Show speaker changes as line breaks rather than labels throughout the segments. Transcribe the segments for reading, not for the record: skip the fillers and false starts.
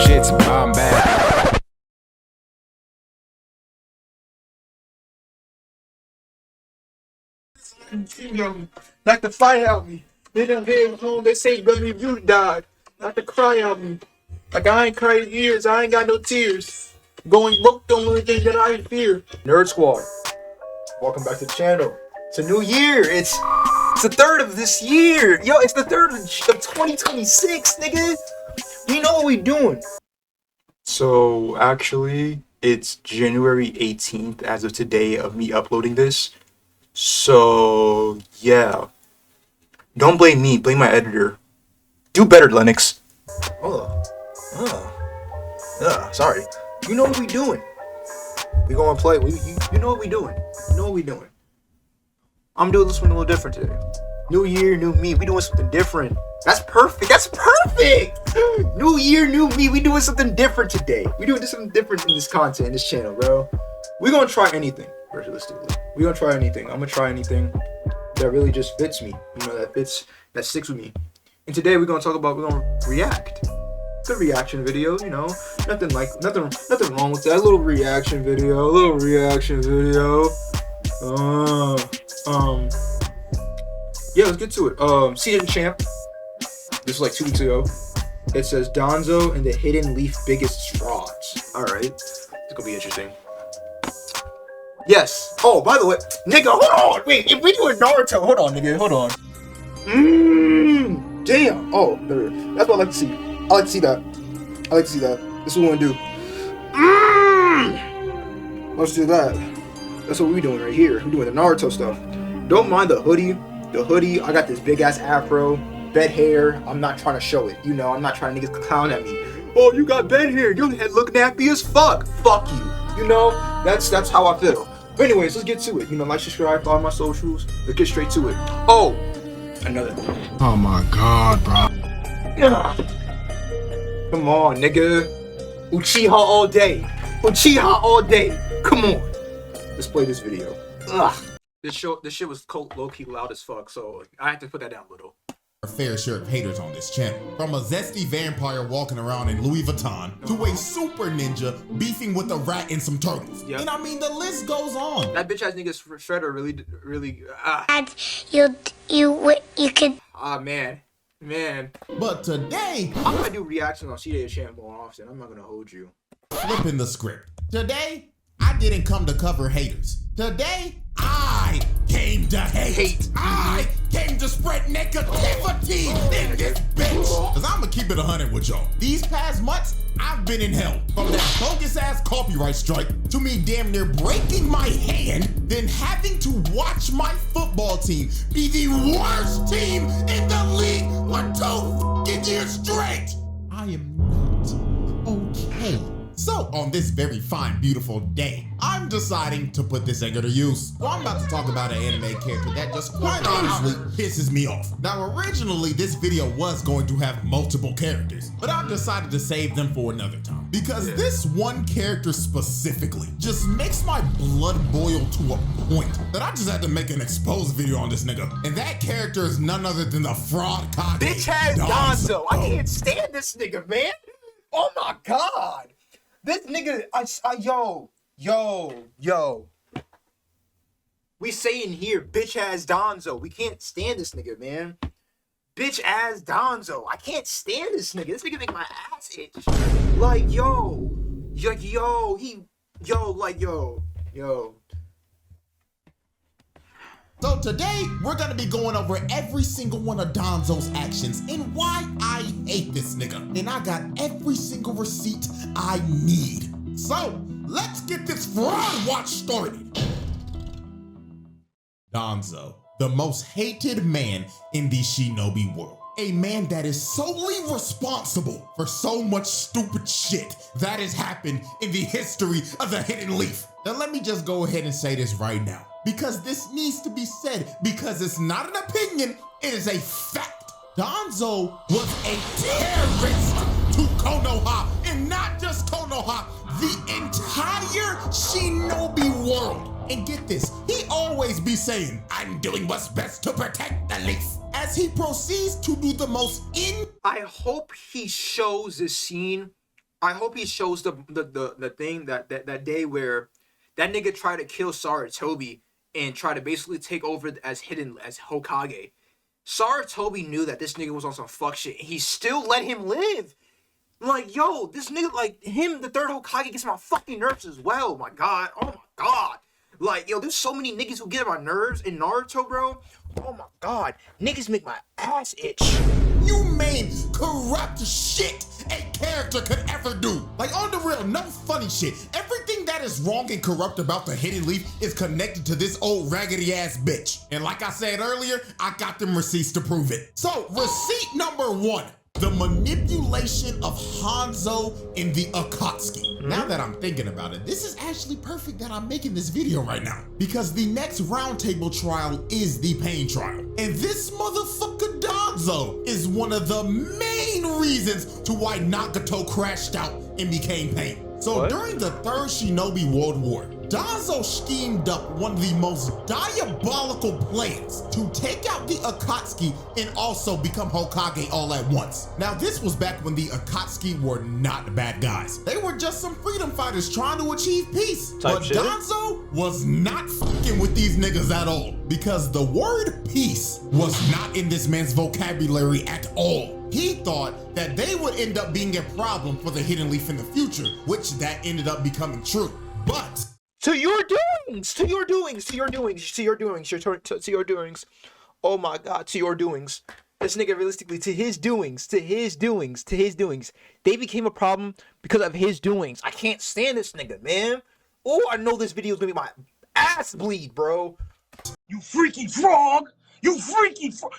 Shit's bomb bad.
Like to fight out me. They done came home, they say brother you died. Not to cry out me. Like I ain't cried in years, I ain't got no tears. Going broke the only thing that I fear. Nerd Squad, welcome back to the channel. It's a new year. It's the third of this year. Yo, it's the third of 2026, nigga. You know what we doing. So actually, it's January 18th as of today of me uploading this. So yeah. Don't blame me, blame my editor. Do better, Lennox. Sorry. You know what we doing. We gonna play. You know what we doing. You know what we doing. I'm doing this one a little different today. New year, new me. We doing something different. That's perfect. That's perfect. New year, new me. We doing something different today. We doing something different in this content, in this channel, bro. We gonna try anything, realistically. We gonna try anything. I'm gonna try anything that really just fits me. You know, that sticks with me. And today we're gonna react. Good reaction video, you know. Nothing wrong with that. A little reaction video. Yeah, let's get to it. Seed of the Champ. This was like 2 weeks ago. It says DANZO and the Hidden Leaf Biggest Frauds. Alright. It's gonna be interesting. Yes. Oh, by the way, nigga, hold on. Wait, if we do a Naruto, hold on, nigga, hold on. Damn. Oh, that's what I like to see. I like to see that. This is what we're gonna do. Let's do that. That's what we're doing right here. We're doing the Naruto stuff. Don't mind the hoodie. I got this big ass afro, bed hair. I'm not trying to show it. You know, I'm not trying to niggas clown at me. Oh, you got bed hair. Your head look nappy as fuck. Fuck you. You know, that's how I feel. But anyways, let's get to it. You know, like, subscribe, follow my socials. Let's get straight to it. Oh, another.
Oh my god, bro.
Come on, nigga. Uchiha all day. Come on. Let's play this video. Ugh. This shit was low-key loud as fuck, so I had to put that down a little.
A fair share of haters on this channel. From a zesty vampire walking around in Louis Vuitton to a super ninja beefing with a rat and some turtles. Yep. And I mean, the list goes on.
That bitch ass nigga Shredder really.
You could.
Ah, man.
But today,
I'm gonna do reactions on CJ Champ more often. I'm not gonna hold you.
Flipping the script. Today, I didn't come to cover haters. Today, I came to hate. I came to spread negativity in this bitch. Cause I'ma keep it 100 with y'all. These past months, I've been in hell. From that bogus ass copyright strike to me damn near breaking my hand, then having to watch my football team be the worst team in the league for 2 years straight. I am not okay. So, on this very fine, beautiful day, I'm deciding to put this anger to use. So I'm about to talk about an anime character that just quite honestly pisses me off. Now, originally, this video was going to have multiple characters, but I've decided to save them for another time. Because this one character specifically just makes my blood boil to a point that I just had to make an exposed video on this nigga. And that character is none other than the fraud cock.
Bitch ass DANZO. I can't stand this nigga, man. Oh my god. This nigga, yo. We saying here, bitch ass DANZO. We can't stand this nigga, man. Bitch ass DANZO. I can't stand this nigga. This nigga make my ass itch. Like, yo.
So today, we're gonna be going over every single one of DANZO's actions and why I hate this nigga. And I got every single receipt I need. So, let's get this fraud watch started. DANZO, the most hated man in the shinobi world. A man that is solely responsible for so much stupid shit that has happened in the history of the Hidden Leaf. Now let me just go ahead and say this right now, because this needs to be said, because it's not an opinion, it is a fact. DANZO was a terrorist to Konoha, and not just Konoha, the entire shinobi world. And get this, he always be saying, I'm doing what's best to protect the leaf, as he proceeds to do the most
I hope he shows this scene
I hope he shows the thing that day where that nigga tried to kill Saratobi and try to basically take over as Hokage. Saratobi knew that this nigga was on some fuck shit, and he still let him live. Like, yo, this nigga, like, him, the third Hokage, gets on my fucking nerves as well. Oh my god. Oh my god. Like, yo, there's so many niggas who get on my nerves in Naruto, bro. Oh my god. Niggas make my ass itch.
You mean corrupt shit a character could ever do. Like, on the real, no funny shit. Everything that is wrong and corrupt about the Hidden Leaf is connected to this old raggedy ass bitch. And like I said earlier, I got them receipts to prove it. So, receipt number 1. The manipulation of Hanzo in the Akatsuki. Now that I'm thinking about it, this is actually perfect that I'm making this video right now, because the next roundtable trial is the pain trial. And this motherfucker DANZO is one of the main reasons to why Nagato crashed out and became pain. So during the Third Shinobi World War, DANZO schemed up one of the most diabolical plans to take out the Akatsuki and also become Hokage all at once. Now this was back when the Akatsuki were not bad guys. They were just some freedom fighters trying to achieve peace. But DANZO was not fucking with these niggas at all, because the word peace was not in this man's vocabulary at all. He thought that they would end up being a problem for the Hidden Leaf in the future, which that ended up becoming true. But
to your doings, to your doings, to your doings, to your doings, to your doings. Oh my god, to your doings. This nigga realistically, to his doings, to his doings, to his doings. They became a problem because of his doings. I can't stand this nigga, man. Oh, I know this video is gonna be my ass bleed, bro.
You freaking frog! You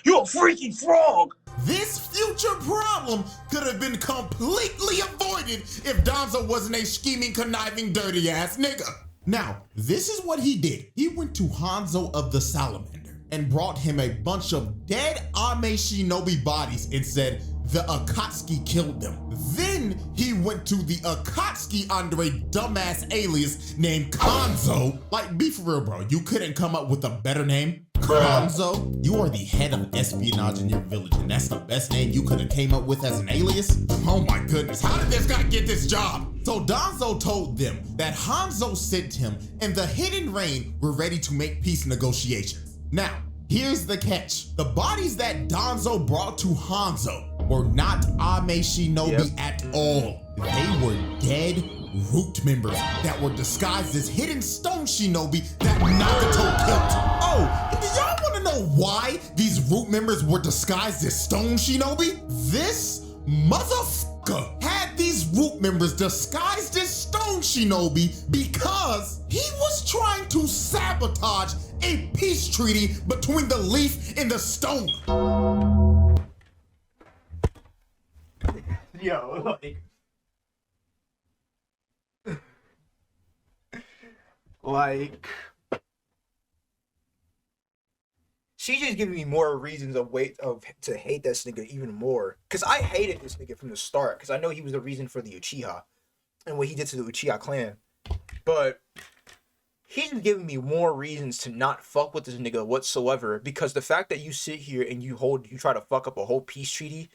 you're a freaking frog!
this future problem could have been completely avoided if DANZO wasn't a scheming, conniving, dirty ass nigga. Now, this is what he did. He went to Hanzo of the Salamander and brought him a bunch of dead Ame Shinobi bodies and said the Akatsuki killed them. Then he went to the Akatsuki under a dumbass alias named Kanzo. Like, be for real, bro. You couldn't come up with a better name? Kanzo, you are the head of espionage in your village, and that's the best name you could have came up with as an alias? Oh my goodness, how did this guy get this job? So DANZO told them that Hanzo sent him and the Hidden Rain were ready to make peace negotiations. Now, here's the catch. The bodies that DANZO brought to Hanzo were not Ame Shinobi at all. They were dead root members that were disguised as hidden stone shinobi that Nagato killed. Oh, and do y'all want to know why these root members were disguised as stone shinobi? This motherfucker had these root members disguised as stone shinobi because he was trying to sabotage a peace treaty between the leaf and the stone.
Yo, like, she's just giving me more reasons to hate this nigga even more. Cause I hated this nigga from the start, cause I know he was the reason for the Uchiha and what he did to the Uchiha clan. But he's just giving me more reasons to not fuck with this nigga whatsoever. Because the fact that you sit here and you try to fuck up a whole peace treaty,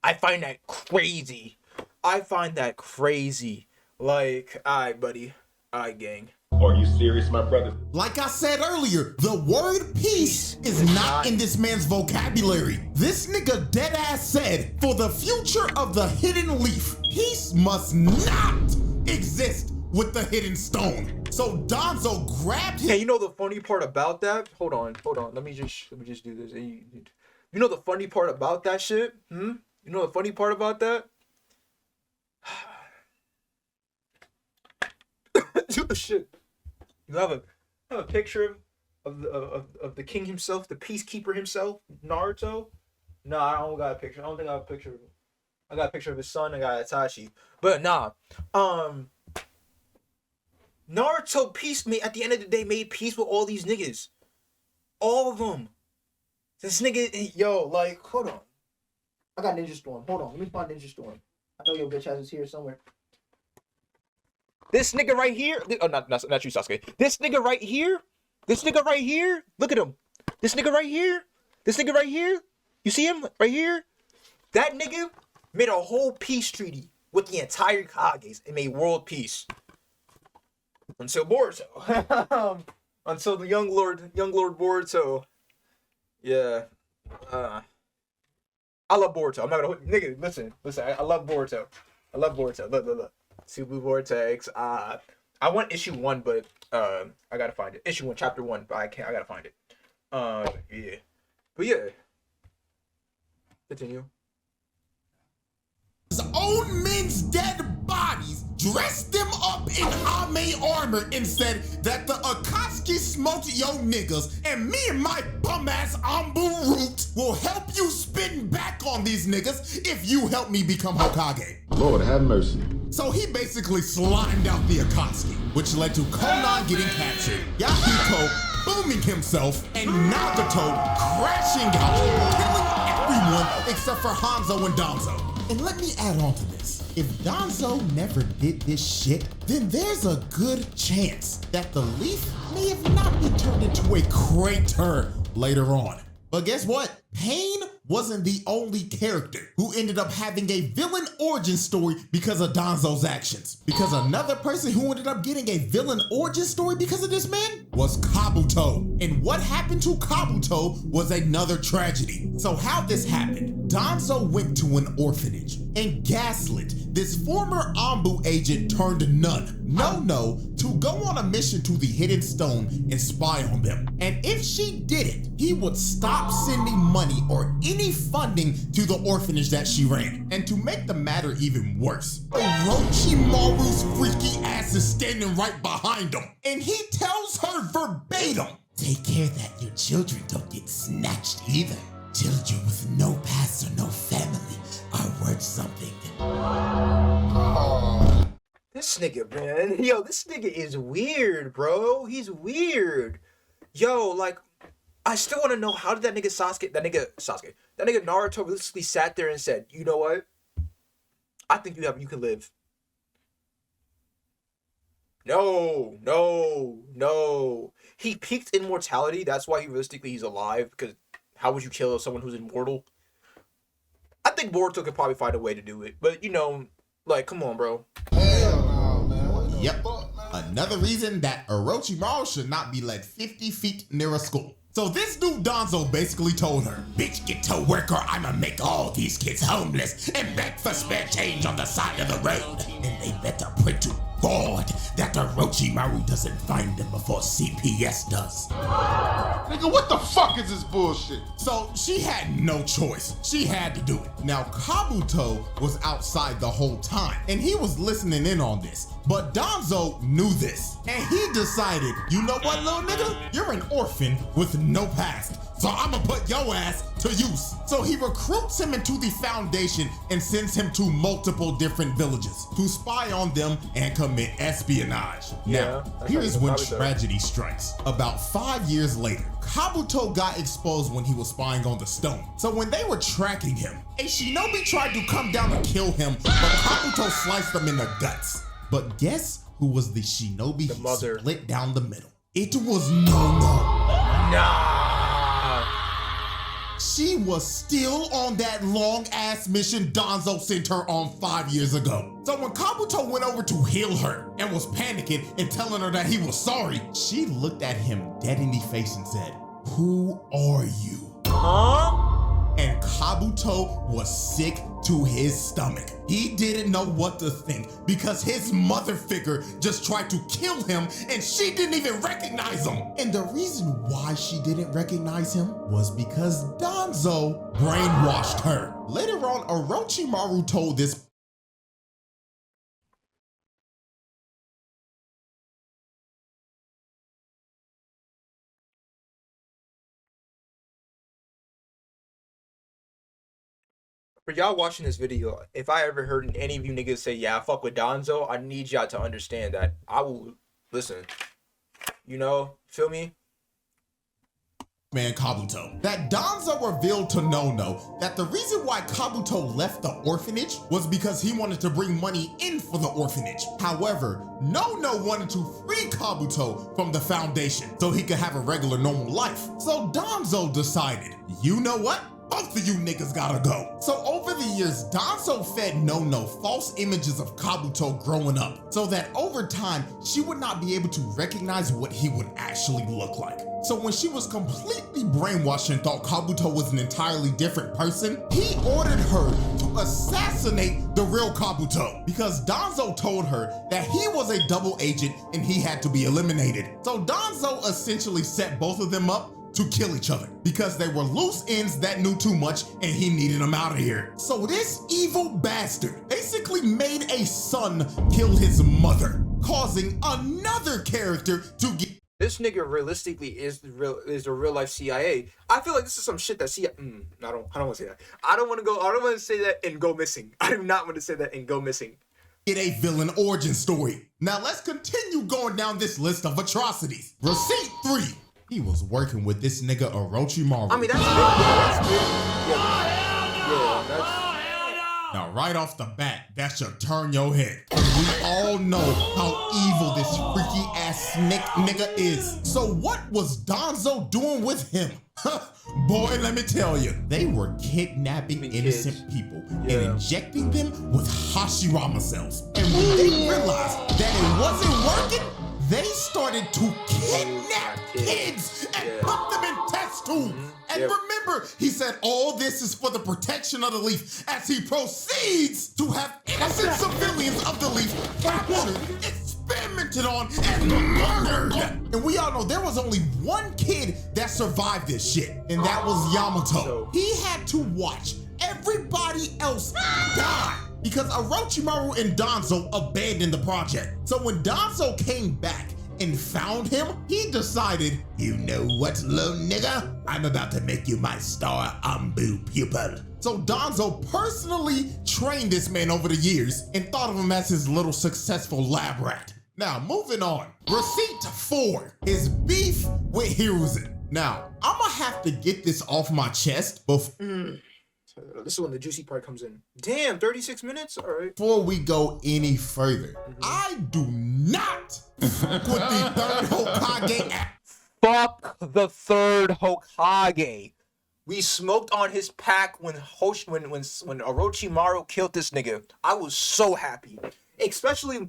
I find that crazy. I find that crazy. Like, alright, buddy. Alright, gang.
Are you serious, my brother?
Like I said earlier, the word peace is not in this man's vocabulary. This nigga deadass said, for the future of the Hidden Leaf, peace must not exist with the Hidden Stone. So DANZO grabbed him.
Hey, you know the funny part about that? Hold on. Let me just do this. You know the funny part about that shit? You know the funny part about that? Shit. You have a picture of the king himself, the peacekeeper himself, Naruto? No, I don't got a picture. I don't think I have a picture of him. I got a picture of his son. I got Itachi. But nah. Naruto at the end of the day made peace with all these niggas. All of them. This nigga, yo, like, hold on. I got Ninja Storm. Hold on. Let me find Ninja Storm. I know your bitch ass is here somewhere. This nigga right here. Oh, not you, Sasuke. This nigga right here. Look at him. This nigga right here. You see him right here? That nigga made a whole peace treaty with the entire Kages and made world peace. Until Boruto. Until the young lord Boruto. Yeah. I love Boruto. I'm not gonna nigga, listen. I love Boruto. Look. Subu Vortex. I want issue 1, but I gotta find it. Issue 1, chapter 1, but I gotta find it. Yeah. But yeah. Continue.
His own men's dead bodies, dressed them up in Ame armor, and said that the Akatsuki smoked yo niggas, and me and my bum ass Ambu Root will help you spin back on these niggas if you help me become Hokage.
Lord have mercy.
So he basically slimed out the Akatsuki, which led to Konan getting captured, Yahiko booming himself, and Nagato crashing out, killing everyone except for Hanzo and Danzo. And let me add on to this. If Danzo never did this shit, then there's a good chance that the leaf may have not been turned into a crater later on. But guess what? Pain wasn't the only character who ended up having a villain origin story because of Danzo's actions. Because another person who ended up getting a villain origin story because of this man was Kabuto. And what happened to Kabuto was another tragedy. So how this happened, Danzo went to an orphanage and gaslit this former Ambu agent turned nun, No, to go on a mission to the Hidden Stone and spy on them. And if she did it, he would stop sending money or any funding to the orphanage that she ran. And to make the matter even worse, Orochimaru's freaky ass is standing right behind him. And he tells her verbatim, take care that your children don't get snatched either. Children with no past or no family are worth something.
This nigga, man. Yo, this nigga is weird, bro. He's weird. Yo, like, I still want to know, how did that nigga Naruto realistically sat there and said, you know what? I think you can live. No. He peaked immortality. That's why he's alive. Because how would you kill someone who's immortal? I think Boruto could probably find a way to do it. But, you know, like, come on, bro.
Yep. Another reason that Orochimaru should not be led 50 feet near a school. So this dude Danzo basically told her, bitch, get to work or I'ma make all these kids homeless and beg for spare change on the side of the road. And they better pray to God that Orochimaru doesn't find them before CPS does.
Nigga, what the fuck is this bullshit?
So she had no choice. She had to do it. Now Kabuto was outside the whole time and he was listening in on this. But Danzo knew this and he decided, you know what, little nigga? You're an orphan with no past. So I'ma put your ass to use. So he recruits him into the Foundation and sends him to multiple different villages to spy on them and commit espionage.
Yeah,
now, here's when tragedy strikes. About 5 years later, Kabuto got exposed when he was spying on the stone. So when they were tracking him, a shinobi tried to come down and kill him, but Kabuto sliced him in the guts. But guess who was the shinobi
the mother
split down the middle? It was Nah. She was still on that long-ass mission Danzo sent her on 5 years ago. So when Kabuto went over to heal her and was panicking and telling her that he was sorry, she looked at him dead in the face and said, who are you?
Huh?
And Kabuto was sick to his stomach. He didn't know what to think because his mother figure just tried to kill him and she didn't even recognize him. And the reason why she didn't recognize him was because Danzo brainwashed her. Later on, Orochimaru told this
For y'all watching this video, if I ever heard any of you niggas say, yeah, I fuck with Danzo, I need y'all to understand that I will listen. You know, feel me?
Man, Kabuto. That Danzo revealed to Nono that the reason why Kabuto left the orphanage was because he wanted to bring money in for the orphanage. However, Nono wanted to free Kabuto from the Foundation so he could have a regular normal life. So Danzo decided, you know what? both of you niggas gotta go. So over the years, Danzo fed No false images of Kabuto growing up, so that over time, she would not be able to recognize what he would actually look like. So when she was completely brainwashed and thought Kabuto was an entirely different person, he ordered her to assassinate the real Kabuto because Danzo told her that he was a double agent and he had to be eliminated. So Danzo essentially set both of them up to kill each other because they were loose ends that knew too much and he needed them out of here. So this evil bastard basically made a son kill his mother, causing another character to get.
This nigga realistically is the real life CIA. I feel like this is some shit that CIA. I don't want to say that. I don't want to say that and go missing. I do not want to say that and go missing.
Get a villain origin story. Now let's continue going down this list of atrocities. Receipt 3. He was working with this nigga Orochimaru.
I mean, that's big. Yeah, that's.
Now, right off the bat, that should turn your head. We all know how evil this freaky ass snake nigga is. So what was Danzo doing with him? Boy, let me tell you, they were kidnapping innocent people and injecting them with Hashirama cells. And when they realized that it wasn't working, they started to kidnap kids and put them in test tubes. And remember, he said all this is for the protection of the leaf as he proceeds to have innocent civilians of the leaf captured, experimented on, and murdered. And we all know there was only one kid that survived this shit, and that was Yamato. He had to watch everybody else die because Orochimaru and Danzo abandoned the project. So when Danzo came back and found him, he decided, you know what, little nigga? I'm about to make you my star Ambu pupil. So Danzo personally trained this man over the years and thought of him as his little successful lab rat. Now, moving on. Receipt 4, his beef with Hiruzen. Now, I'm gonna have to get this off my chest before
This is when the juicy part comes in. Damn, 36 minutes? All right.
Before we go any further, I do not fuck with the third Hokage act.
Fuck the third Hokage. We smoked on his pack when Orochimaru killed this nigga. I was so happy. Especially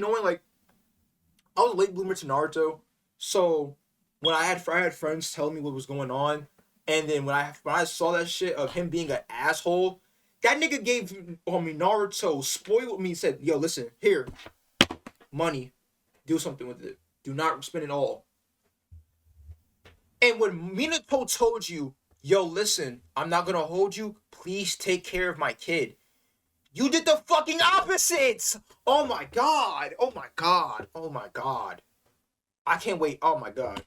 knowing, like, I was a late bloomer to Naruto. So when I had friends tell me what was going on, and then when I saw that shit of him being an asshole, that nigga gave Naruto, spoiled me, said, yo, listen, here, money, do something with it. Do not spend it all. And when Minato told you, yo, listen, I'm not gonna hold you, please take care of my kid, you did the fucking opposites! Oh my god, oh my god, oh my god. I can't wait, oh my god.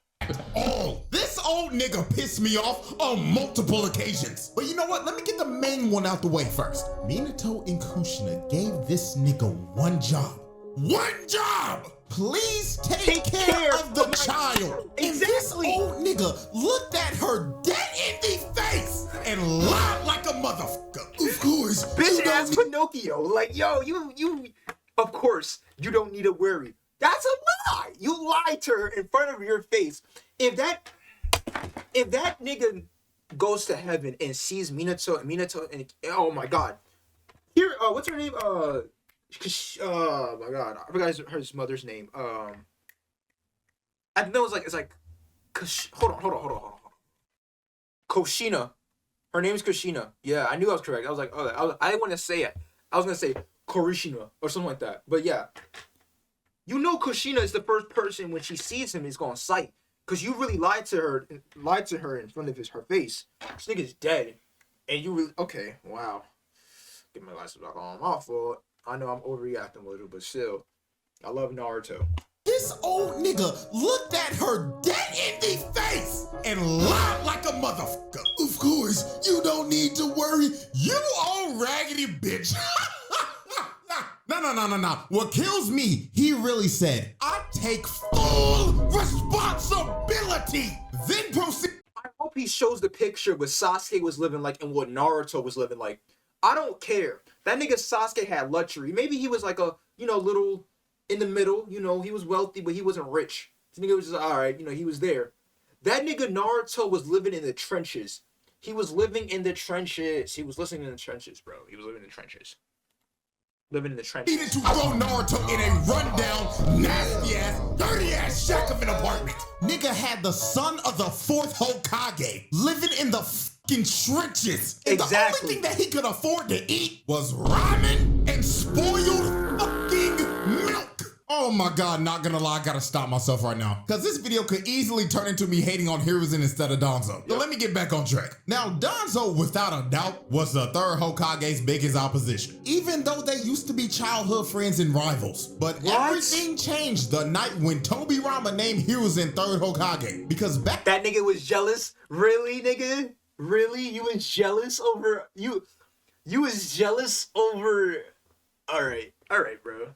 Oh, this old nigga pissed me off on multiple occasions. But you know what? Let me get the main one out the way first. Minato and Kushina gave this nigga one job. One job! Please take care of the child.
Exactly.
And this old nigga looked at her dead in the face and lied like a motherfucker. Of course.
Bitch ass Pinocchio. Like, yo, you, of course, you don't need to worry. That's a lie. You lied to her in front of your face. If that nigga goes to heaven and sees Minato and oh my god. Here, what's her name? Oh my god, I forgot his mother's name. I know it's like hold on. Kushina. Her name is Kushina. Yeah, I knew I was correct. I was like, I didn't want to say it. I was gonna say Kurishina or something like that. But yeah. You know Kushina is the first person when she sees him is gonna sight. Cause you really lied to her in front of her face. This nigga's dead. And you really okay, wow. Get my glasses back on. My fault. I know I'm overreacting a little, but still. I love Naruto.
This old nigga looked at her dead in the face and lied like a motherfucker. Of course, you don't need to worry. You old raggedy bitch. No. What kills me, he really said, I take full responsibility. Then proceed.
I hope he shows the picture what Sasuke was living like and what Naruto was living like. I don't care. That nigga Sasuke had luxury. Maybe he was like a, little in the middle. He was wealthy, but he wasn't rich. This nigga was just, all right, he was there. That nigga Naruto was living in the trenches. He was living in the trenches. He was listening in the trenches, bro. He was living in the trenches. Living in the trenches.
Needed to throw Naruto in a rundown, nasty ass, dirty ass shack of an apartment. Nigga had the son of the 4th Hokage living in the fucking trenches. And the only thing that he could afford to eat was ramen and spoiled fucking milk. Oh my God, not gonna lie, I gotta stop myself right now. Cause this video could easily turn into me hating on Hiruzen instead of DANZO. So let me get back on track. Now, DANZO, without a doubt, was the 3rd Hokage's biggest opposition. Even though they used to be childhood friends and rivals. But everything changed the night when Tobirama named Hiruzen 3rd Hokage. Because back—
That nigga was jealous? Really, nigga? Really? You was jealous over— You was jealous over— Alright, bro.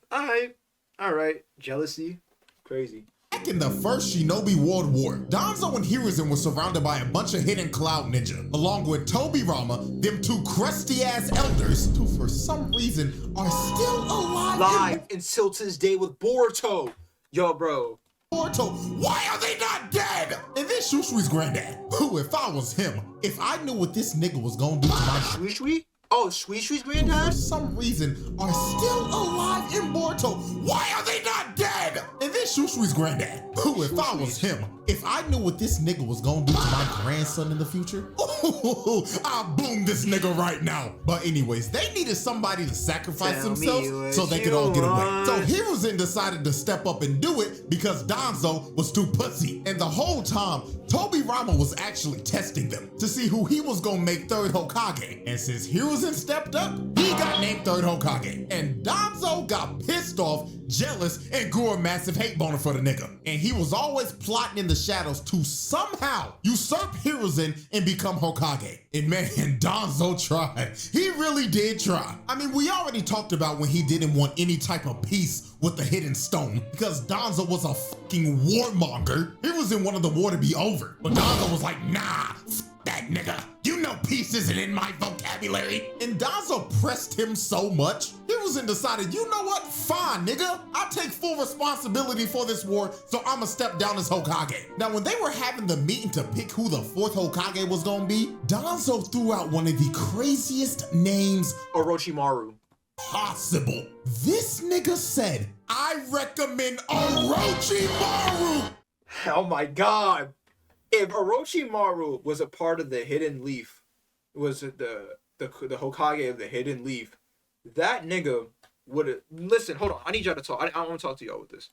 Alright, jealousy, crazy.
Back in the first Shinobi World War, DANZO and Hiruzen were surrounded by a bunch of hidden cloud ninja, along with Tobirama, them 2 crusty-ass elders, who for some reason are still alive
until to this day with Boruto. Yo, bro.
Boruto, why are they not dead? And then Shushui's granddad, who, if I was him, if I knew what this nigga was gonna do to my—
Shushui? Oh, Shui's granddad?
For some reason, are still alive in Boruto. Why are they not dead? And then Shushui's granddad, who, if I was him, if I knew what this nigga was gonna do to my grandson in the future, I'll boom this nigga right now. But anyways, they needed somebody to sacrifice themselves so they could all get away. So Hiruzen decided to step up and do it because DANZO was too pussy. And the whole time, Tobirama was actually testing them to see who he was gonna make 3rd Hokage. And since Hiruzen stepped up, he got named 3rd Hokage. And DANZO got pissed off, jealous, and grew a massive hate boner for the nigga. And he was always plotting in the shadows to somehow usurp Hiruzen and become Hokage. And man, DANZO tried. He really did try. I mean, we already talked about when he didn't want any type of peace with the hidden stone because DANZO was a fucking warmonger. Hiruzen wanted the war to be over, but DANZO was like, nah, that nigga. You know peace isn't in my vocabulary. And DANZO pressed him so much, Hiruzen decided, you know what? Fine, nigga. I'll take full responsibility for this war, so I'ma step down as Hokage. Now, when they were having the meeting to pick who the 4th Hokage was gonna be, DANZO threw out one of the craziest names—
Orochimaru.
Possible. This nigga said, I recommend Orochimaru.
Oh my God. If Orochimaru was a part of the Hidden Leaf, was the Hokage of the Hidden Leaf, that nigga would have— Listen, hold on. I need y'all to talk. I want to talk to y'all with this.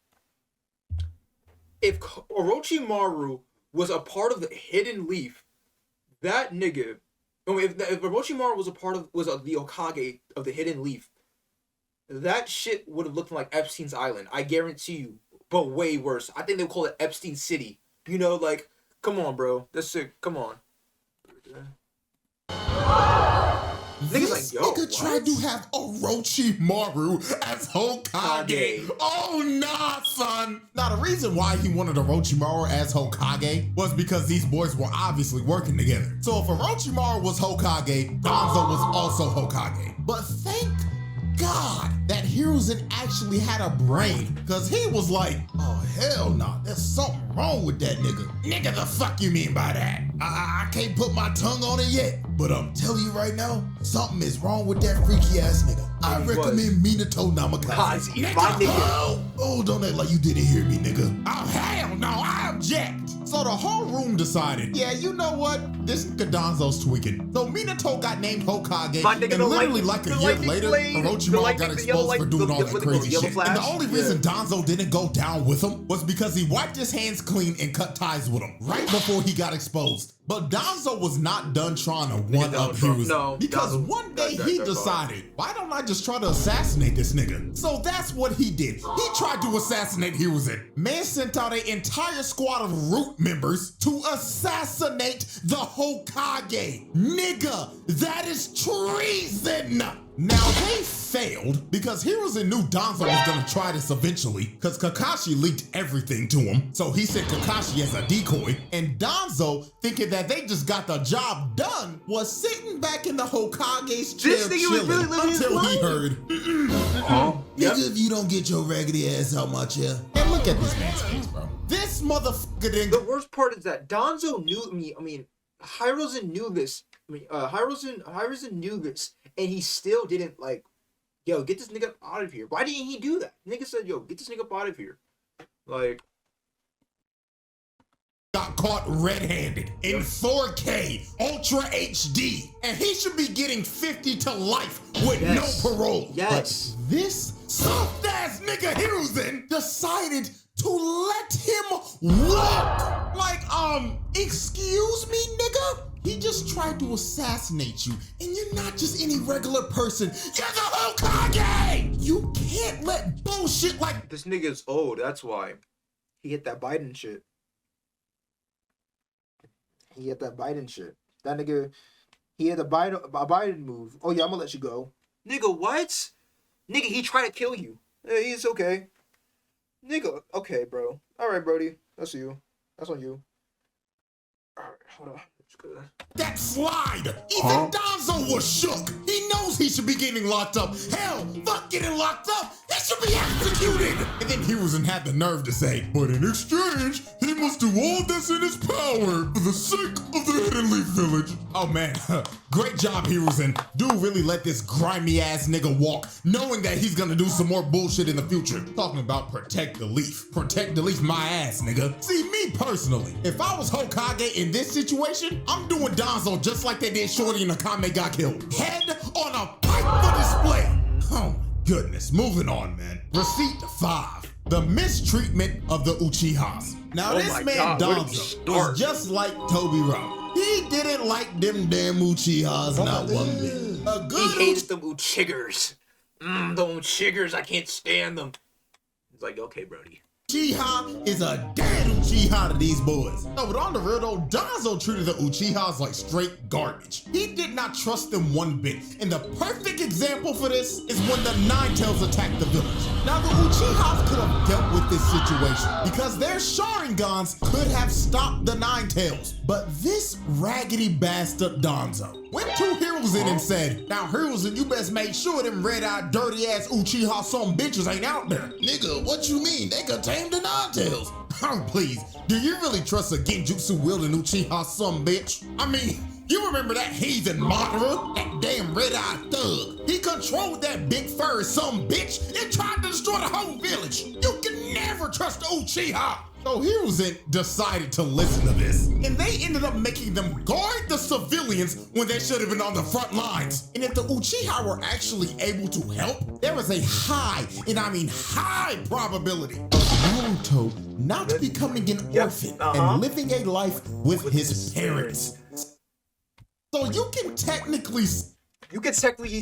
If Orochimaru was a part of the Hidden Leaf, that nigga— if Orochimaru was the Hokage of the Hidden Leaf, that shit would have looked like Epstein's Island. I guarantee you. But way worse. I think they would call it Epstein City. You know, like— Come on, bro. That's sick. Come on.
This nigga tried to have Orochimaru as Hokage. Oh, nah, son. Now, the reason why he wanted Orochimaru as Hokage was because these boys were obviously working together. So if Orochimaru was Hokage, DANZO was also Hokage. But thank God that Hiruzen actually had a brain, because he was like, oh, hell no, there's something wrong with that nigga. Nigga, the fuck you mean by that? I can't put my tongue on it yet, but I'm telling you right now, something is wrong with that freaky ass nigga. I recommend Minato Namikaze. Nigga, oh, don't act like you didn't hear me, nigga. Oh, hell no, I object. So the whole room decided, yeah, you know what? This nigga DANZO's tweaking. So Minato got named Hokage, and literally like a year later, Orochimaru got exposed for doing all that crazy shit. And the only reason DANZO didn't go down with him was because he wiped his hands clean and cut ties with him right before he got exposed. But DANZO was not done trying to one-up Hiruzen, because one day he decided, why don't I just try to assassinate this nigga? So that's what he did. He tried to assassinate Hiruzen. Man sent out an entire squad of root members to assassinate the Hokage. Nigga, that is treason. Now they failed because Hiruzen knew DANZO was gonna try this eventually because Kakashi leaked everything to him. So he sent Kakashi as a decoy, and DANZO, thinking that they just got the job done, was sitting back in the Hokage's chair chilling until he heard, nigga, if you don't get your raggedy ass out my chair. And look at this man's face, bro. This motherfucker didn't—
The worst part is that DANZO knew me. I mean, Hiruzen knew this. I mean, Hiruzen knew this, and he still didn't like, yo, get this nigga out of here. Why didn't he do that? Nigga said, yo, get this nigga out of here. Like,
got caught red-handed in 4K Ultra HD, and he should be getting 50 to life with no parole.
Yes.
But this soft-ass nigga Hiruzen decided to let him walk. Like, excuse me, nigga? He just tried to assassinate you, and you're not just any regular person. You're the Hokage! You can't let bullshit like
this nigga's old, that's why. He hit that Biden shit. He hit that Biden shit. That nigga, he had a Biden move. Oh yeah, I'm gonna let you go. Nigga, what? Nigga, he tried to kill you. Hey, he's okay. Nigga, okay, bro. Alright, Brody. That's you. That's on you. Alright, hold on.
that slide. Even DANZO was shook. He knows he should be getting locked up. Hell, fuck getting locked up. He should be executed. And then Hiruzen had the nerve to say, but in exchange, he must do all that's in his power for the sake of the Hidden Leaf Village. Oh man, great job, Hiruzen. Do really let this grimy ass nigga walk, knowing that he's gonna do some more bullshit in the future. Talking about protect the leaf. Protect the leaf my ass, nigga. See, me personally, if I was Hokage in this situation, I'm doing DANZO just like they did Shorty and Akame got killed. Head on a pipe for display. Oh my goodness, moving on, man. Receipt 5. The mistreatment of the Uchihas. Now this man DANZO was just like Tobirama. He didn't like them damn Uchihas, not one bit. A good
He hated them Uchigers. Them Uchigers, I can't stand them. He's like, okay, Brody.
Uchiha is a dead Uchiha to these boys. No, but on the real though, DANZO treated the Uchihas like straight garbage. He did not trust them one bit. And the perfect example for this is when the Ninetales attacked the village. Now the Uchihas could have dealt with this situation because their Sharingans could have stopped the Ninetales. But this raggedy bastard DANZO went to Hiruzen and said, now Hiruzen, you best make sure them red-eyed, dirty-ass Uchiha some bitches ain't out there. Nigga, what you mean? They could tame the Ninetales. Oh, please. Do you really trust a Genjutsu-wielding Uchiha some bitch? I mean, you remember that heathen Madara? That damn red-eyed thug. He controlled that big furry some bitch and tried to destroy the whole village. You can never trust the Uchiha. So Hiruzen decided to listen to this, and they ended up making them guard the civilians when they should have been on the front lines. And if the Uchiha were actually able to help, there was a high, and I mean high probability of Naruto not becoming an orphan and living a life with his parents. So you can technically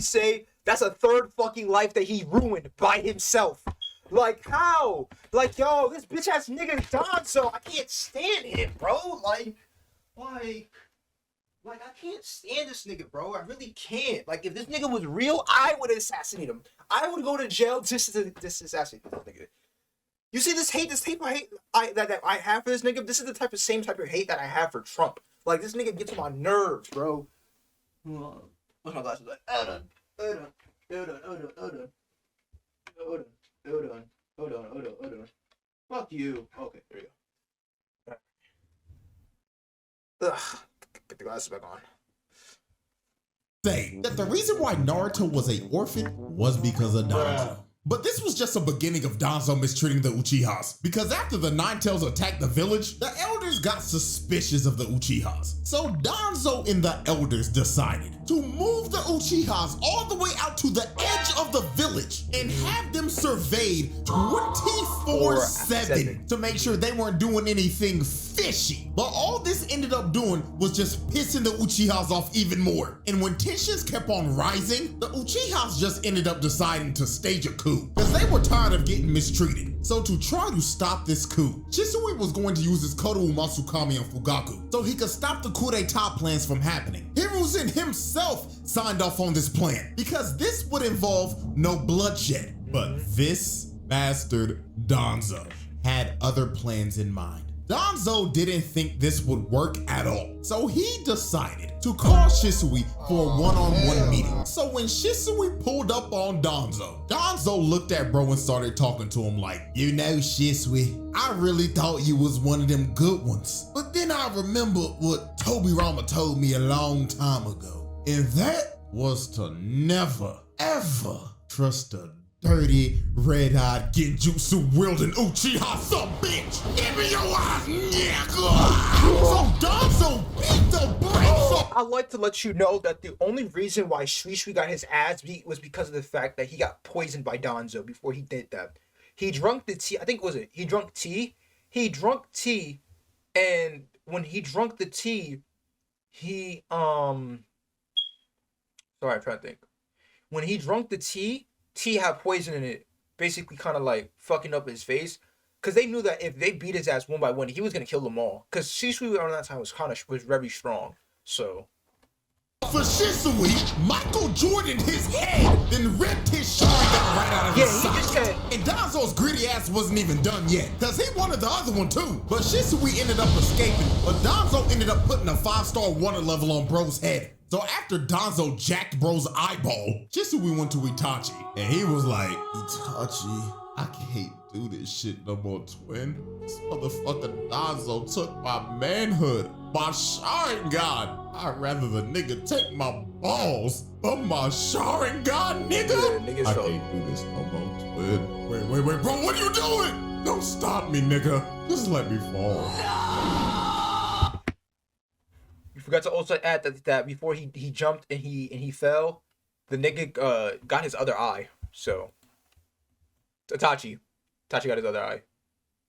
say that's a third fucking life that he ruined by himself. Like, how? Like, yo, this bitch ass nigga DANZO, I can't stand him, bro. Like, I can't stand this nigga, bro. I really can't. Like, if this nigga was real, I would assassinate him. I would go to jail just to assassinate this nigga. You see this hate that I have for this nigga? This is the same type of hate that I have for Trump. Like, this nigga gets on my nerves, bro. What's my glasses like? Hold on. Hold on. Fuck you. Okay, there you go. Ugh. Get the glasses back on.
Say that the reason why Naruto was an orphan was because of DANZO. But this was just a beginning of DANZO mistreating the Uchihas, because after the Ninetales attacked the village, the elders got suspicious of the Uchihas. So DANZO and the elders decided to move the Uchihas all the way out to the edge of the village and have them surveyed 24/7 to make sure they weren't doing anything fishy. But all this ended up doing was just pissing the Uchihas off even more. And when tensions kept on rising, the Uchihas just ended up deciding to stage a coup because they were tired of getting mistreated. So to try to stop this coup, Shisui was going to use his Kodo Masukami and Fugaku so he could stop the coup d'etat plans from happening. Hiruzen himself signed off on this plan because this would involve no bloodshed. But this bastard DANZO had other plans in mind. DANZO didn't think this would work at all, so he decided to call Shisui for a one-on-one meeting. So when Shisui pulled up on DANZO looked at bro and started talking to him like, you know, Shisui, I really thought you was one of them good ones, but then I I remembered what Tobirama told me a long time ago. And that was to never, ever trust a dirty, red-eyed genjutsu wielding Uchiha some bitch. Give me your eyes, nigga. So DANZO beat the brakes off.
I'd like to let you know that the only reason why Shui got his ass beat was because of the fact that he got poisoned by DANZO before he did that. He drunk the tea. I think he drunk tea. He drunk tea, and when he drunk the tea, he sorry, I'm trying to think. When he drunk the tea had poison in it, basically kind of like fucking up his face. Cause they knew that if they beat his ass one by one, he was gonna kill them all. Cause Shisui around that time was very strong. So
for Shisui, Michael Jordan his head, then ripped his Sharingan right out of his socket. And DANZO's greedy ass wasn't even done yet, cause he wanted the other one too. But Shisui ended up escaping, but DANZO ended up putting a 5-star wonder level on bro's head. So after DANZO jacked bro's eyeball, Shisui went to Itachi, and he was like, Itachi, I can't do this shit no more, twin. This motherfucker DANZO took my manhood, my Sharingan. I'd rather the nigga take my balls, but my Sharingan, nigga.
Yeah,
I can't do this no more, twin. Wait, bro, what are you doing? Don't stop me, nigga. Just let me fall.
You forgot to also add that before he jumped and he fell, the nigga got his other eye. So Itachi got his other eye.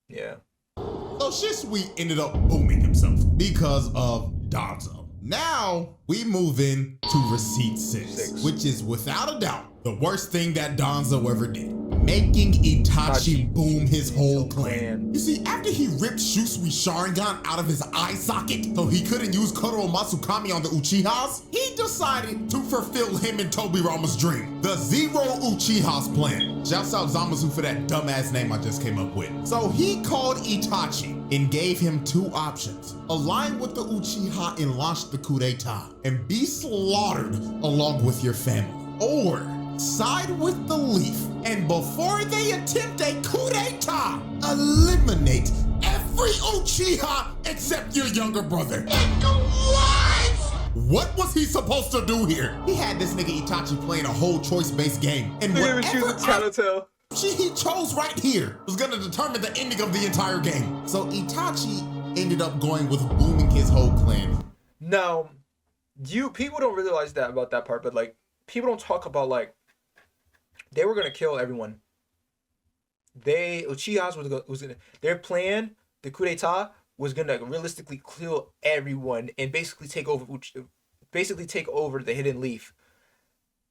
Yeah.
So Shisui ended up booming himself because of DANZO. Now we move in to receipt 6, which is without a doubt the worst thing that DANZO ever did. Making Itachi boom his whole clan. You see, after he ripped Shusui's Sharingan out of his eye socket so he couldn't use Koro Matsukami on the Uchihas, he decided to fulfill him and Tobirama's dream, the Zero Uchihas plan. Shouts out Zamasu for that dumbass name I just came up with. So he called Itachi and gave him 2 options. Align with the Uchiha and launch the coup d'etat and be slaughtered along with your family. Or side with the Leaf, and before they attempt a coup d'etat, eliminate every Uchiha except your younger brother. What was he supposed to do here? He had this nigga Itachi playing a whole choice-based game, and whatever he chose right here was gonna determine the ending of the entire game. So Itachi ended up going with booming his whole clan.
Now, people don't realize that about that part, but like people don't talk about like they were gonna kill everyone. Uchihas was gonna their plan, the coup d'etat, was gonna realistically kill everyone and basically take over the Hidden Leaf.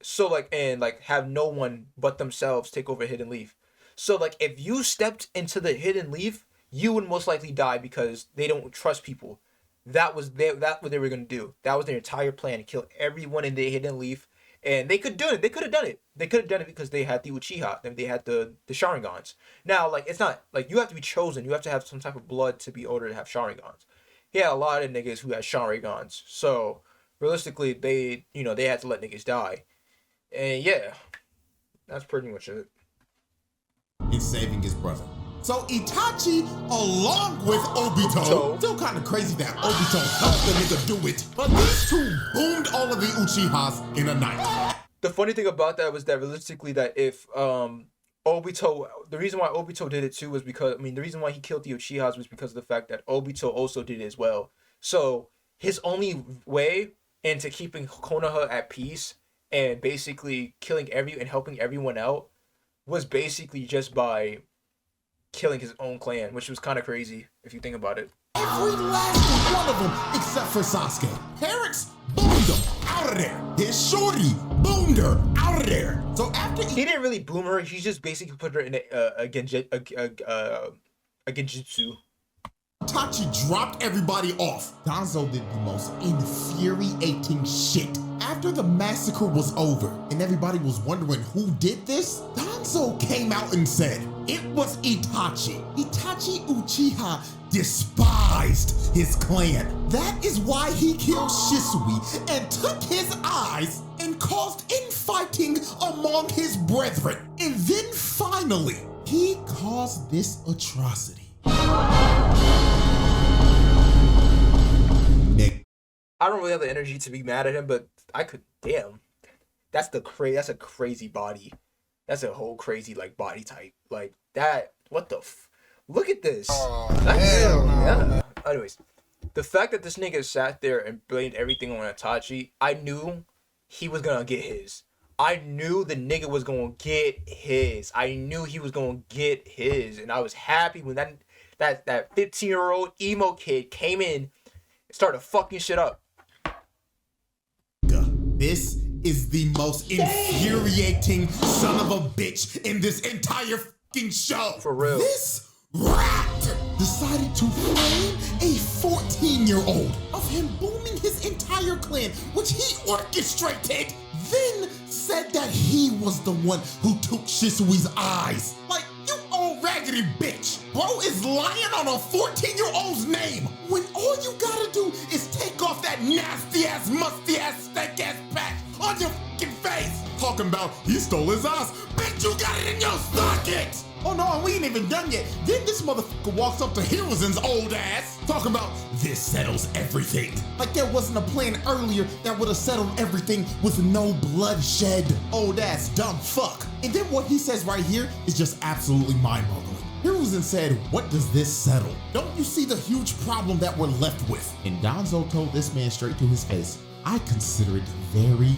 So like and like have no one but themselves take over Hidden Leaf. So like if you stepped into the Hidden Leaf, you would most likely die because they don't trust people. That's what they were gonna do. That was their entire plan, to kill everyone in the Hidden Leaf. And they could do it. They could have done it. They could have done it because they had the Uchiha. They had the Sharingans. Now, like, it's not like you have to be chosen. You have to have some type of blood to be ordered to have Sharingans. He had a lot of niggas who had Sharingans. So realistically, they had to let niggas die. And yeah, that's pretty much it.
In saving his brother. So Itachi, along with Obito, still kind of crazy that Obito helped the nigga do it, but these two boomed all of the Uchihas in a night.
The funny thing about that was that realistically that if Obito, the reason why Obito did it too was because, the reason why he killed the Uchihas was because of the fact that Obito also did it as well. So his only way into keeping Konoha at peace and basically killing and helping everyone out was basically just by killing his own clan, which was kind of crazy if you think about it.
Every last one of them except for Sasuke. Parents boomed him out of there. His shorty boomed her out of there. So after
he didn't really boom her, he just basically put her in a genjutsu.
Itachi dropped everybody off. DANZO did the most infuriating shit. After the massacre was over and everybody was wondering who did this, DANZO came out and said it was Itachi. Itachi Uchiha despised his clan. That is why he killed Shisui and took his eyes and caused infighting among his brethren. And then finally, he caused this atrocity. nigga.
I don't really have the energy to be mad at him, but I could. Damn, that's a crazy body. That's a whole crazy like body type. Like that. What the? Look at this. Yeah. Anyways, the fact that this nigga sat there and blamed everything on Itachi, I knew he was gonna get his. I knew the nigga was gonna get his. I knew he was gonna get his, and I was happy when that 15-year-old emo kid came in and started fucking shit up.
This is the most infuriating son of a bitch in this entire fucking show.
For real.
This rat decided to frame a 14-year-old of him booming his entire clan, which he orchestrated, then said that he was the one who took Shisui's eyes. Like, you old raggedy bitch. Bro is lying on a 14-year-old's name when all you gotta do is take off that nasty-ass, musty-ass, stank-ass patch on your fucking face. Talking about he stole his eyes. Bitch, you got it in your socket. Oh no, and we ain't even done yet. Then this motherfucker walks up to Hiruzen's old ass, talking about this settles everything. Like there wasn't a plan earlier that would have settled everything with no bloodshed. Old ass dumb fuck. And then what he says right here is just absolutely mind-boggling. Hiruzen said, what does this settle? Don't you see the huge problem that we're left with? And DANZO told this man straight to his face, I consider it very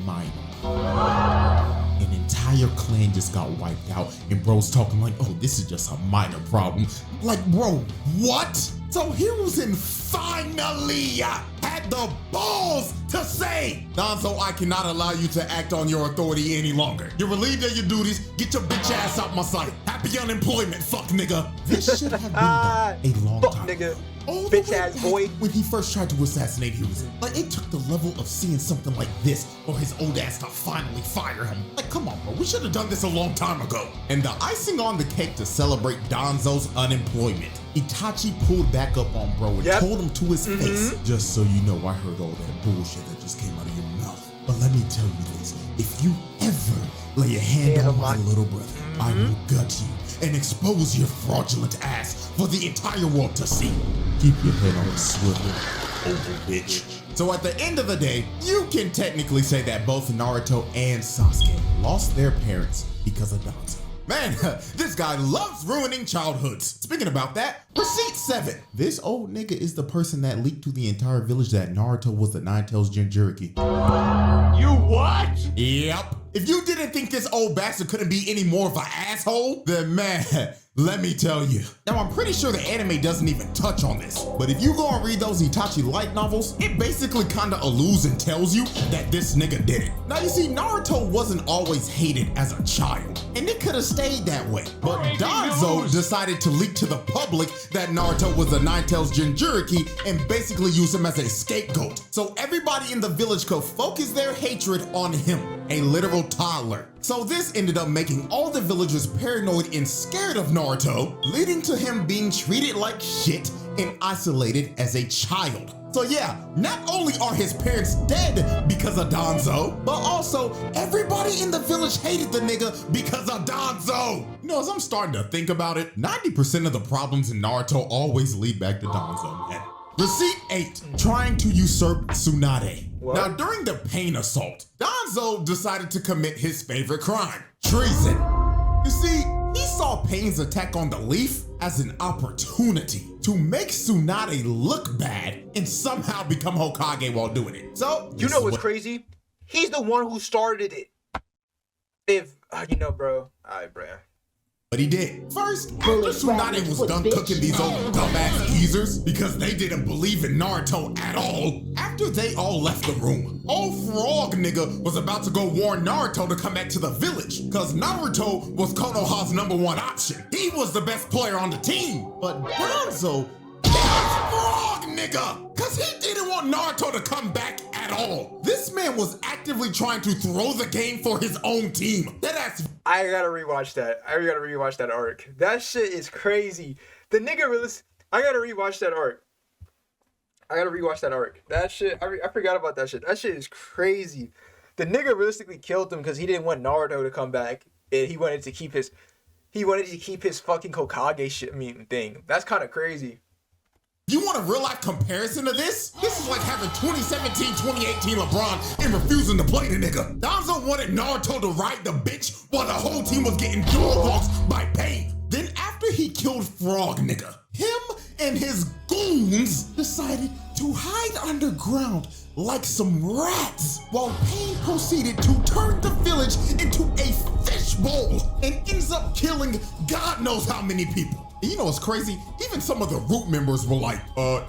minor. An entire clan just got wiped out, and bro's talking like, oh, this is just a minor problem. Like, bro, what? So Hiruzen finally had the balls to say, DANZO, I cannot allow you to act on your authority any longer. You're relieved of your duties. Get your bitch ass out my sight. Happy unemployment, fuck nigga. This should have been done a long
Fuck
time
nigga.
ago. All
Bitch
the way
ass
back
boy.
when he first tried to assassinate Hiruzen. Like, it took the level of seeing something like this for his old ass to finally fire him. Like, come on, bro, we should have done this a long time ago. And the icing on the cake to celebrate DANZO's unemployment, Itachi pulled back up on bro and told him to his face, just so you know, I heard all that bullshit that just came out of your mouth. But let me tell you this, if you ever lay a hand on my little brother, I will gut you and expose your fraudulent ass for the entire world to see. Keep your head on a swivel, old bitch. So at the end of the day, you can technically say that both Naruto and Sasuke lost their parents because of DANZO. Man, this guy loves ruining childhoods. Speaking about that, Receipt 7. This old nigga is the person that leaked to the entire village that Naruto was the Nine-Tails Jinchuriki.
You what?
Yep. If you didn't think this old bastard couldn't be any more of an asshole, then man, let me tell you. Now, I'm pretty sure the anime doesn't even touch on this, but if you go and read those Itachi light novels, it basically kinda alludes and tells you that this nigga did it. Now, you see, Naruto wasn't always hated as a child, and it could have stayed that way. But DANZO decided to leak to the public that Naruto was a Nine-Tails Jinchuriki and basically use him as a scapegoat. So everybody in the village could focus their hatred on him, a literal toddler. So this ended up making all the villagers paranoid and scared of Naruto, leading to him being treated like shit and isolated as a child. So yeah, not only are his parents dead because of DANZO, but also everybody in the village hated the nigga because of DANZO. You know, as I'm starting to think about it, 90% of the problems in Naruto always lead back to DANZO, man. Receipt 8, trying to usurp Tsunade. Now, during the Pain Assault, DANZO decided to commit his favorite crime, treason. You see, he saw Pain's attack on the Leaf as an opportunity to make Tsunade look bad and somehow become Hokage while doing it. So,
You know what's crazy? He's the one who started it. If, you know, bro. Alright, bro.
But he did. First, after Tsunade was done cooking these old dumbass geezers because they didn't believe in Naruto at all, after they all left the room, old frog nigga was about to go warn Naruto to come back to the village because Naruto was Konoha's #1 option. He was the best player on the team. But DANZO killed frog nigga because he didn't want Naruto to come back at all. This man was actively trying to throw the game for his own team. That's
I gotta rewatch that. I gotta rewatch that arc. That shit is crazy. The nigga really. I gotta rewatch that arc. That shit. I forgot about that shit. That shit is crazy. The nigga realistically killed him because he didn't want Naruto to come back, and he wanted to keep his. He wanted to keep his fucking Hokage shit. Thing. That's kind of crazy.
You want a real life comparison to this? This is like having 2017-2018 LeBron and refusing to play the nigga. DANZO wanted Naruto to ride the bitch while the whole team was getting dog walks by Pain. Then after he killed Frog nigga, him and his goons decided to hide underground like some rats while Pain proceeded to turn the village into a fishbowl and ends up killing God knows how many people. And you know what's crazy? Even some of the Root members were like,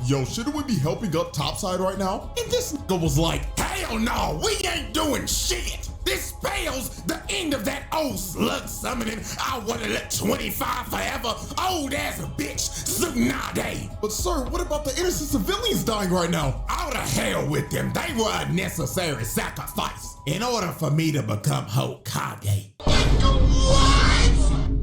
yo, shouldn't we be helping up topside right now? And this nigga was like, hell no, we ain't doing shit. This spells the end of that old slug summoning. I wanna let 25 forever. Old ass bitch, Tsunade. But sir, what about the innocent civilians dying right now? Out of hell with them. They were a necessary sacrifice in order for me to become Hokage.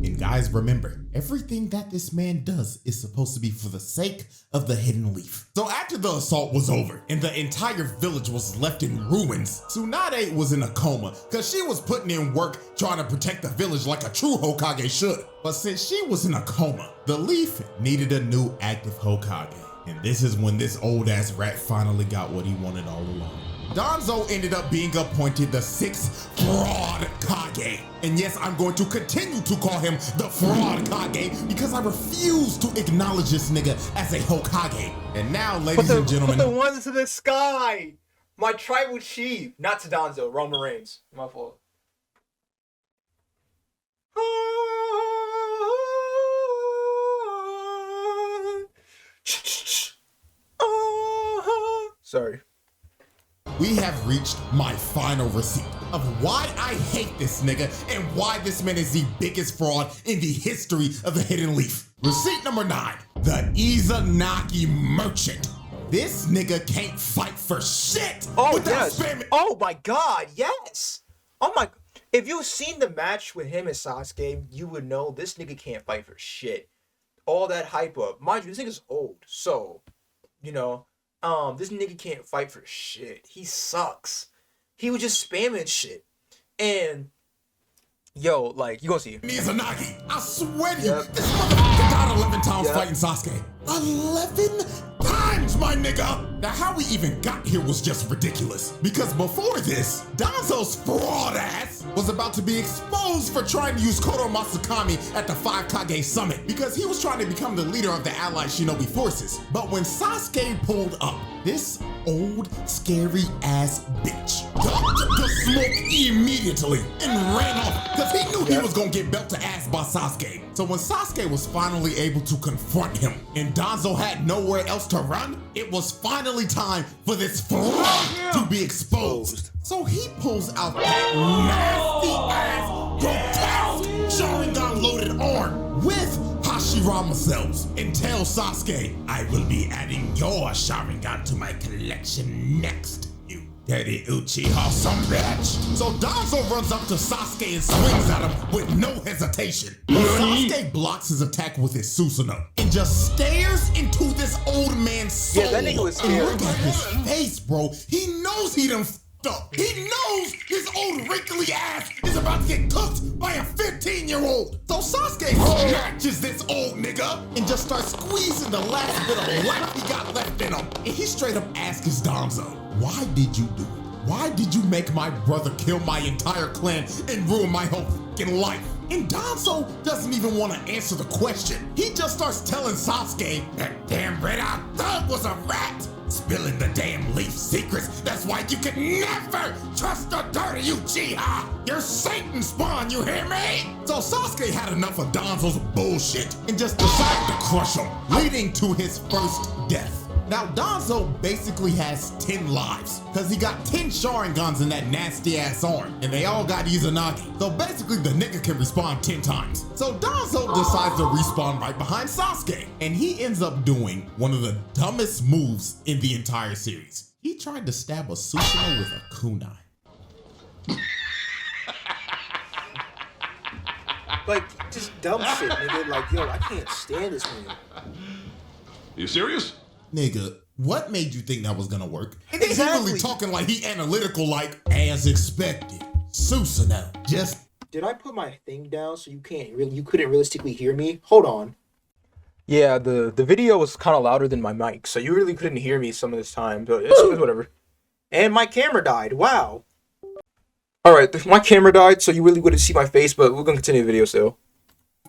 And guys, remember, everything that this man does is supposed to be for the sake of the Hidden Leaf. So after the assault was over and the entire village was left in ruins, Tsunade was in a coma because she was putting in work trying to protect the village like a true Hokage should. But since she was in a coma, the Leaf needed a new active Hokage. And this is when this old ass rat finally got what he wanted all along. DANZO ended up being appointed the 6th Fraud Kage. And yes, I'm going to continue to call him the Fraud Kage because I refuse to acknowledge this nigga as a Hokage. And now, ladies and gentlemen,
put the ones to the sky. My tribal chief, not to DANZO, Roman Reigns. My fault. Sorry.
we have reached my final receipt of why I hate this nigga and why this man is the biggest fraud in the history of the Hidden Leaf. Receipt number 9, the Izanagi Merchant. This nigga can't fight for shit.
Oh, yes. Oh my God, yes. Oh my, if you've seen the match with him and Sasuke, you would know this nigga can't fight for shit. All that hype up. Mind you, this nigga's old, so, you know, this nigga can't fight for shit. He sucks. He was just spamming shit. And, yo, like, you gonna see him.
Izanagi, I swear to you, this motherfucker got 11 times fighting Sasuke. 11 times, my nigga! Now, how we even got here was just ridiculous. Because before this, DANZO's fraud ass was about to be exposed for trying to use Kodo Masakami at the 5 Kage Summit because he was trying to become the leader of the allied shinobi forces. But when Sasuke pulled up, this old, scary ass bitch ducked the smoke immediately and ran off because he knew he was gonna get belt to ass by Sasuke. So when Sasuke was finally able to confront him and DANZO had nowhere else to run, it was finally time for this fraud to be exposed. So he pulls out that nasty ass, grotesque Sharingan loaded arm with Hashirama cells and tells Sasuke, I will be adding your Sharingan to my collection next. Daddy Uchiha some bitch. So DANZO runs up to Sasuke and swings at him with no hesitation. But Sasuke blocks his attack with his Susanoo and just stares into this old man's soul.
Yeah, that nigga was
and
scared.
look at his face, bro. He knows he done f***ed up. He knows his old wrinkly ass is about to get cooked by a 15-year-old. So Sasuke snatches this old nigga and just starts squeezing the last bit of life he got left in him. And he straight up asks DANZO, why did you do it? Why did you make my brother kill my entire clan and ruin my whole fucking life? And DANZO doesn't even want to answer the question. He just starts telling Sasuke, that damn red-eyed thug was a rat, spilling the damn leaf secrets. That's why you can never trust a dirty Uchiha. You're Satan spawn, you hear me? So Sasuke had enough of DANZO's bullshit and just decided to crush him, leading to his first death. Now, DANZO basically has 10 lives, because he got 10 Sharingans in that nasty ass arm, and they all got Izanagi. So basically, the nigga can respawn 10 times. So DANZO decides to respawn right behind Sasuke, and he ends up doing one of the dumbest moves in the entire series. He tried to stab a Susanoo with a kunai.
Like, just dumb shit, nigga. Like, yo, I can't stand this nigga.
You serious?
Nigga, what made you think that was gonna work? And then
Exactly.
he really talking like he analytical, like, as expected. Susanoo, just
Did I put my thing down so you couldn't realistically hear me? Hold on. Yeah, the video was kind of louder than my mic, so you really couldn't hear me some of this time. But it's whatever. And my camera died. Wow. All right, my camera died, so you really wouldn't see my face. But we're gonna continue the video still.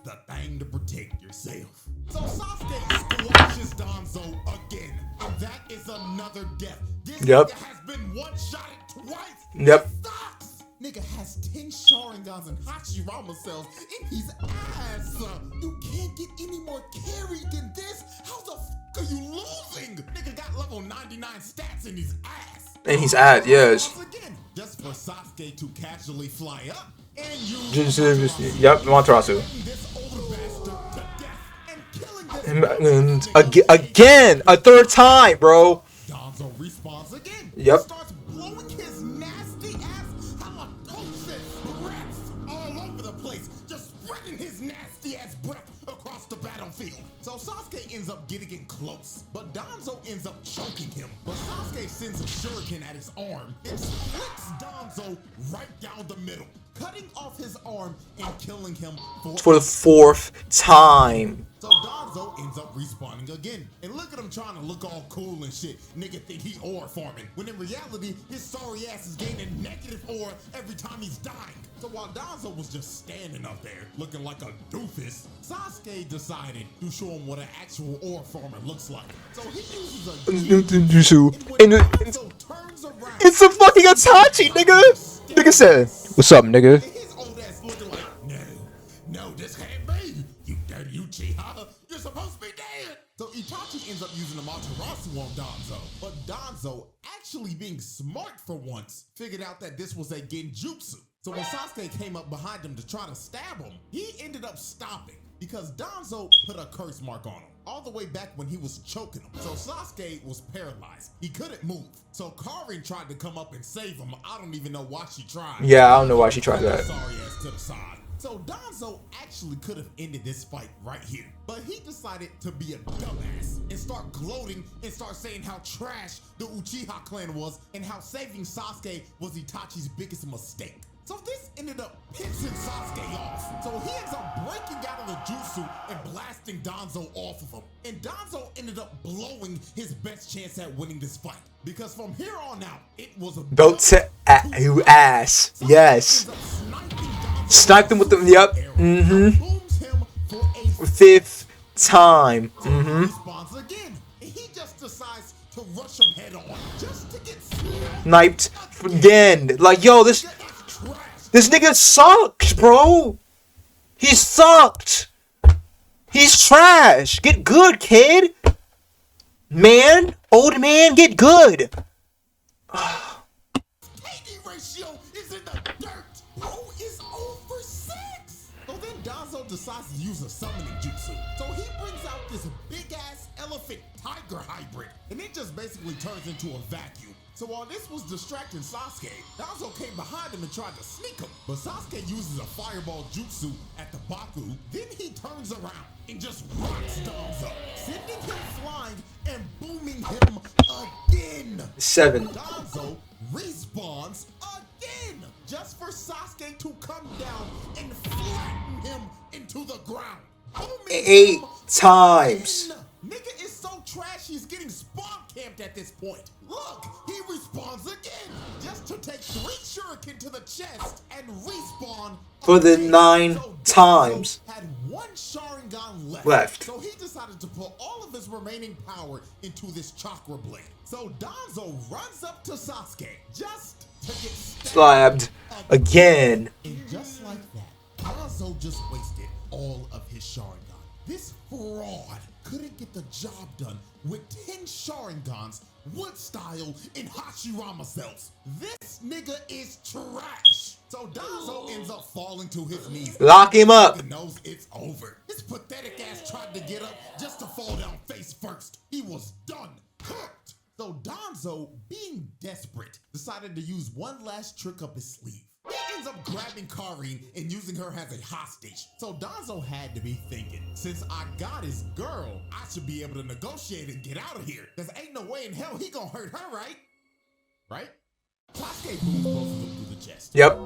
The thing to protect yourself. So Sasuke squashes Danzo again, and that is another death. This
Yep.
nigga has been one-shotted twice.
Yep.
It sucks. Nigga has 10 Sharingans and Hashirama cells in his ass. You can't get any more carried than this. How the f are you losing? Nigga got level 99 stats in his ass.
And he's at, yes.
Once again, just for Sasuke to casually fly up and
Yep, Matarasu. And again, a third time, bro.
Danzo respawns again.
Yep.
Starts blowing his nasty ass halitosis breaths all over the place, just spreading his nasty ass breath across the battlefield. So Sasuke ends up getting in close, but Danzo ends up choking him. But Sasuke sends a shuriken at his arm and splits Danzo right down the middle, cutting off his arm and killing him
For the fourth time.
So Danzo ends up respawning again. And look at him trying to look all cool and shit. Nigga think he ore farming. When in reality, his sorry ass is gaining negative ore every time he's dying. So while Danzo was just standing up there looking like a doofus, Sasuke decided to show him what an actual ore farmer looks like. So he uses a Danzo turns around.
It's a fucking Itachi, nigga. Nigga said, "What's up, nigga?"
His old ass looking like, no, this can't be. You dirty Uchiha. You're supposed to be dead. So Itachi ends up using the Matarasu on Danzo. But Danzo, actually being smart for once, figured out that this was a genjutsu. So when Sasuke came up behind him to try to stab him, he ended up stopping because Danzo put a curse mark on him all the way back when he was choking him. So Sasuke was paralyzed. He couldn't move. So Karin tried to come up and save him. I don't even know why she tried.
Yeah, I don't know why she tried that.
Sorry ass to the side. So Danzo actually could have ended this fight right here, but he decided to be a dumbass and start gloating and start saying how trash the Uchiha clan was and how saving Sasuke was Itachi's biggest mistake. So this ended up pissing Sasuke off. So he ends up breaking out of the jutsu and blasting Danzo off of him. And Danzo ended up blowing his best chance at winning this fight. Because from here on out, it was a
Belt to ass. Yes. Sniped him with the, yep. Fifth time.
Responds again. And he just decides to rush him head on just to get
Sniped again. Like, yo, this nigga sucks, bro. He sucked. He's trash. Get good, kid. Man, old man, get good.
KD ratio is in the dirt. Bro is over 6. So then Danzo decides to use a summoning jutsu. So he brings out this big ass elephant tiger hybrid, and it just basically turns into a vacuum. So while this was distracting Sasuke, Danzo came behind him and tried to sneak him. But Sasuke uses a fireball jutsu at the Baku. Then he turns around and just rocks Danzo, sending him flying and booming him again.
7.
Danzo respawns again, just for Sasuke to come down and flatten him into the ground. Booming
8
him
times.
again. Nigga is so trash, he's getting spawn camped at this point. Look, he respawns again, just to take 3 shuriken to the chest and respawn
For the
again.
9
So
times.
Danzo had 1 Sharingan
Left.
So he decided to put all of his remaining power into this chakra blade. So Danzo runs up to Sasuke just to get
Slabbed again.
And just like that, Danzo just wasted all of his Sharingan. This fraud couldn't get the job done with 10 Sharingans, wood style, and Hashirama cells. This nigga is trash. So Danzo ends up falling to his knees.
Lock him up.
He knows it's over. His pathetic ass tried to get up just to fall down face first. He was done. Cooked. So Danzo, being desperate, decided to use one last trick up his sleeve. He ends up grabbing Karin and using her as a hostage. So Danzo had to be thinking, since I got his girl, I should be able to negotiate and get out of here. Cause ain't no way in hell he gonna hurt her, right? Right? Sasuke booms both of them through the chest.
Yep.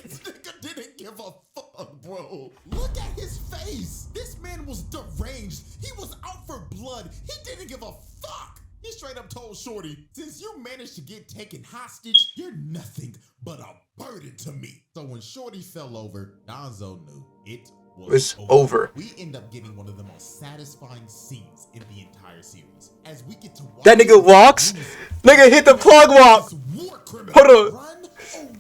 This nigga didn't give a fuck. bro. Look at his face. This man was deranged. He was out for blood. He didn't give a fuck. He straight up told Shorty, since you managed to get taken hostage, you're nothing but a burden to me. So when Shorty fell over, DANZO knew it was over. We end up getting one of the most satisfying scenes in the entire series. As we get to watch
That nigga walks. Nigga hit the plug walk. Hold on.
Run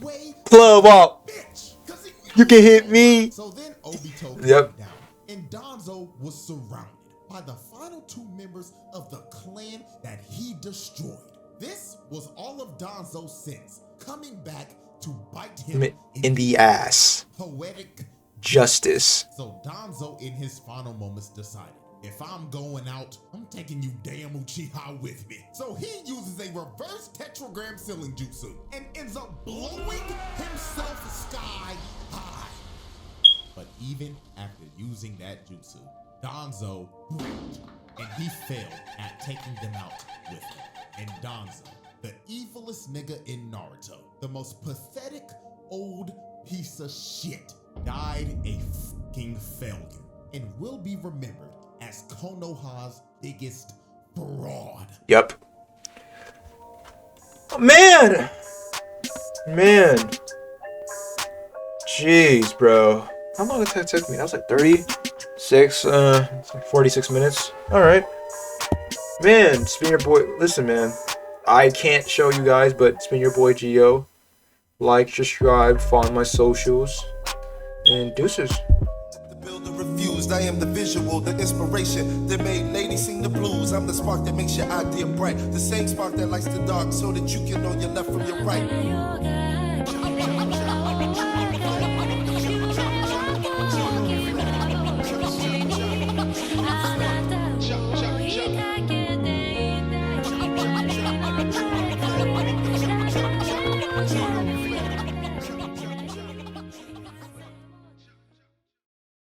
away,
Plug walk.
bitch, 'cause he
You can hit me.
So then Obito
Yep.
came down, and DANZO was surrounded by the final two members of the clan that he destroyed. This was all of DANZO's sins coming back to bite him
In the ass.
poetic
Justice.
So DANZO in his final moments decided, if I'm going out, I'm taking you damn Uchiha with me. So he uses a reverse tetragram ceiling jutsu and ends up blowing himself sky high. But even after using that jutsu, DANZO broke and he failed at taking them out with him. And DANZO, the evilest nigga in Naruto, the most pathetic old piece of shit, died a fucking failure and will be remembered as Konoha's biggest fraud.
Yep. Oh, man. Jeez, bro. How long did that take me? That was like 36, 46 minutes. Alright. Man, it's been your boy. Listen, man. I can't show you guys, but it's been your boy Gio. Like, subscribe, follow my socials, and deuces.
The builder refused. I am the visual, the inspiration that made ladies sing the blues. I'm the spark that makes your idea bright. The same spark that lights the dark so that you can know your left from your right.